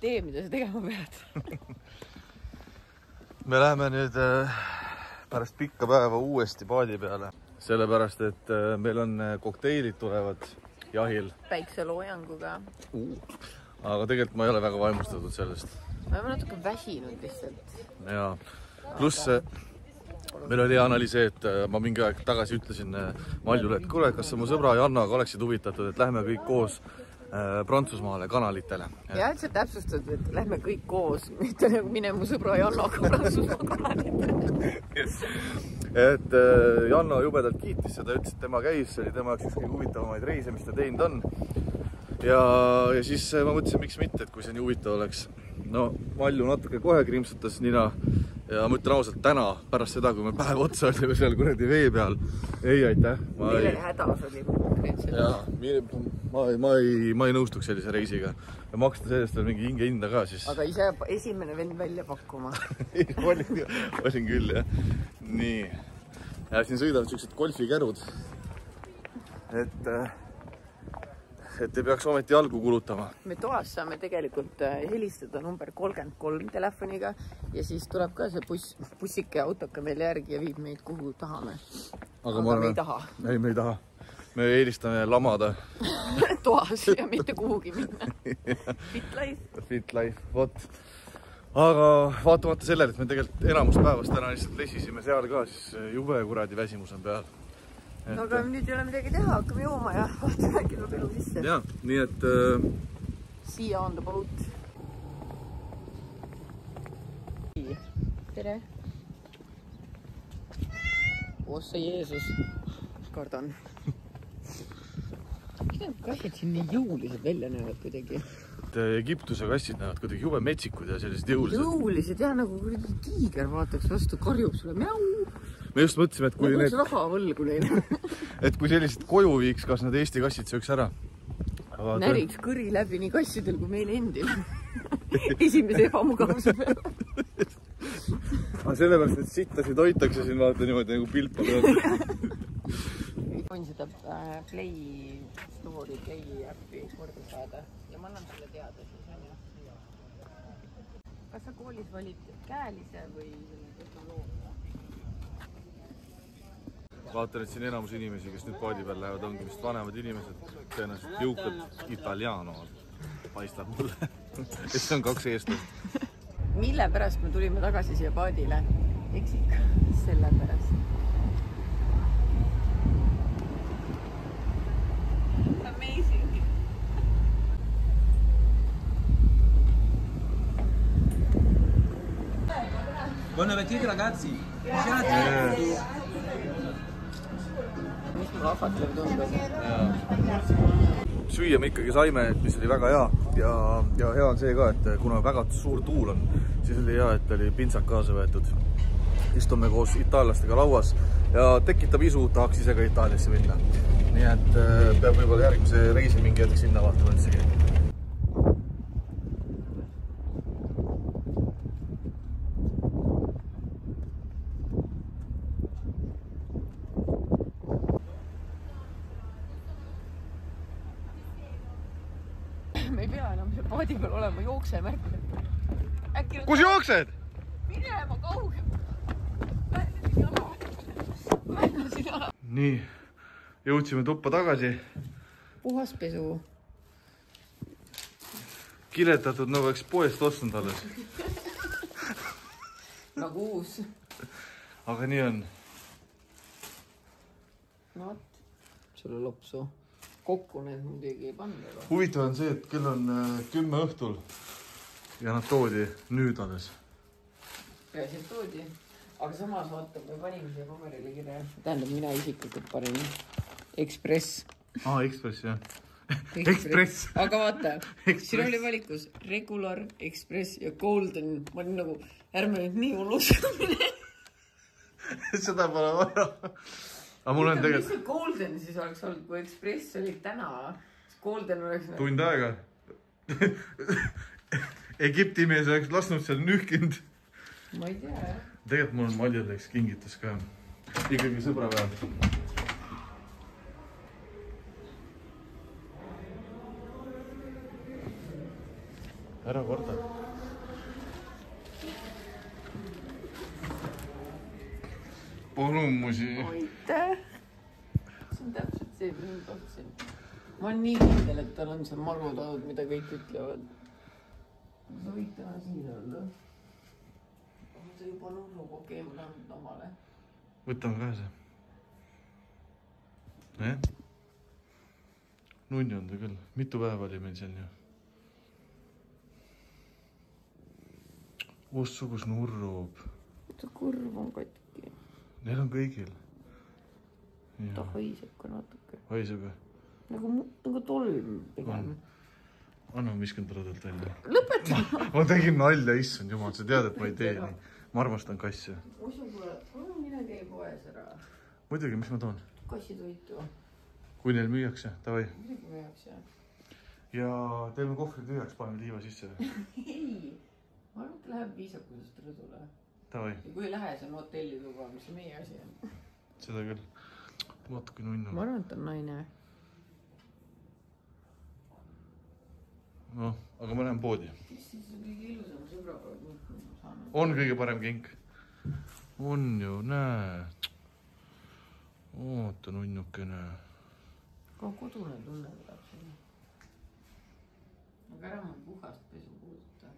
tee, mida sa tegema pead. Me läheme nüüd pärast pikka päeva uuesti paadi peale. Sellepärast, et meil on kokteilid tulevad jahil. Päikseloojanguga. Aga tegelikult ma ei ole väga vaimustatud sellest. Ma olen natuke väsinud lihtsalt. Ja pluss meil oli Annali see, et ma mingi aeg tagasi ütlesin Maljule, et kuule, kas sa mu sõbra Jannaga oleksid huvitatud, et lähme kõik koos Prantsusmaale kanalitele. Ja et sa täpsustad, et lähme kõik koos, mitte nagu mine mu sõbra Jannaga Prantsusmaa kanalitele. Et Janna jubedalt kiitis seda, ütles, et tema käis, see oli tema jaoks üks kõige huvitavamaid reise, mis ta teinud on. Ja siis ma mõtlesin, miks mitte, et kui see nii huvitav oleks. No, Malju natuke kohe krimpsutas nina ja ma ütlen ausalt täna, pärast seda, kui me päev otsa olime seal kuradi vee peal. Ei, aitäh. Mille hädas oli konkreetselt? Jaa, ma ei nõustuks sellise reisiga. Ja maksta sellest veel mingi hinge hinda ka siis. Aga ise esimene vend välja pakkuma. Olin küll, jah. Nii. Ja siin sõidavad sellised golfikärud. Et ei peaks ometi jalgu kulutama. Me toas saame tegelikult helistada number 33 telefoniga ja siis tuleb ka see bussike autoka meil järgi ja viib meid kuhu tahame. Aga me ei taha. Ei, me ei taha. Me eelistame lamada. Toas ja mitte kuhugi minna. Fit life. Fit life, vot. Aga vaatamata sellele, et me tegelikult enamus päevast täna lihtsalt lesisime seal ka, siis jube kuradi väsimus on peal. Aga nüüd ei ole midagi teha, hakkame jooma ja vaatame äkki tuleb elu sisse. Jaa, nii et... See on the boat. Tere! Ossa Jeesus! Kardan. Need kassid siin nii jõulised välja näevad kuidagi. Egiptuse kassid näevad kuidagi jube metsikud ja sellised jõulised. Jõulised, jah, nagu tiiger vaataks vastu, karjub sulle. Miau! Me just mõtlesime, et kui need... raha võlgu neile. Et kui sellised koju viiks, kas nad Eesti kassid sööks ära? Näriks kõri läbi nii kassidel kui meil endil. Esimese ebamugavuse peale. Aga sellepärast, et sittasid hoitakse siin vaata niimoodi nagu pilpa peal. Võin seda Play Story, Play appi korda saada ja ma annan selle teada. Kas sa koolis valid käelise või tehnoloogia? Vaatan, et siin enamus inimesi, kes nüüd paadi peal lähevad, ongi vist vanemad inimesed, tõenäoliselt jõukad italiano paistab mulle. Et see on 2 eestlast. Mille pärast me tulime tagasi siia paadile? Eksik, selle pärast. Amazing! Buon appetito ragazzi! Mis mul ahvatlev tundub? Süüa me ikkagi saime, mis oli väga hea. Ja hea on see ka, et kuna väga suur tuul on, siis oli hea, et oli pintsak kaasa võetud. Istume koos itaallastega lauas ja tekitab isu, tahaks ise ka Itaaliasse minna. Nii et peab võib-olla järgmise reisi mingi hetk sinna vaatama üldsegi. Me ei pea enam selle paadi peal olema jooksemärk. Kus jooksed? Minema kauge. Nii, jõudsime tuppa tagasi. Puhas pesu. Kiletatud nagu oleks poest ostnud alles. Nagu uus. Aga nii on. No võt, sulle lopsu. Kokku need muidugi ei panna. Huvitav on see, et kell on 10 õhtul ja nad toodi nüüd alles. Peaasi, et toodi. Aga samas vaata, me panime siia paberile kirja. Tähendab, mina isiklikult panin Express. Express, jah. Express. Aga vaata, siin oli valikus Regular, Express ja Golden. Ma olin nagu, ärme nüüd nii unustamine. Seda pole vaja. Aga mul on tegelikult... Mis see Golden siis oleks olnud, kui Express oli täna? Golden oleks... Tund aega. Egipti mees oleks lasknud seal nühkinud. Ma ei tea, jah. Tegelikult mul on Maljadeks kingitus ka. Ikkagi sõbra peal. ära korda. Palumusi. Aitäh! See on täpselt see, mida ma tahtsin. Ma olen nii kindel, et tal on see marutaud, mida kõik ütlevad. Sa võid täna siin olla. See juba nullu kogeema andnud omale. Võtame kaasa. Jah? Nunni on ta küll. Mitu päeva oli meil seal ju? Oossugus nurrub. Ta kurv on katki. Neil on kõigil. Ta haiseb ka natuke. Haiseb või? Nagu tolm pigem. Anna ma viskan tradalt välja. Lõpeta! Ma tegin nalja, issand jumal, sa tead, et ma ei tee nii. Ma armastan kasse. Usu kuule, mine käi poes ära. Muidugi, mis ma toon? Kassitoitu. Kui neil müüakse, davai. Muidugi müüakse. Ja teeme kohvri tühjaks, paneme liiva sisse. Ei, ma arvan, et läheb viisakusest rõdule. Davai. Ja kui ei lähe, see on hotellituba, mis see meie asi on. Seda küll. Vaata, kui nunn on. Ma arvan, et on naine. Noh, aga ma lähen poodi. Kes siis on kõige ilusam sõbraga saanud? On kõige parem kink. On ju, näe. Oota nunnukene. Ka kodune tunne tuleb sinna. Aga ära ma puhast pesu puuduta.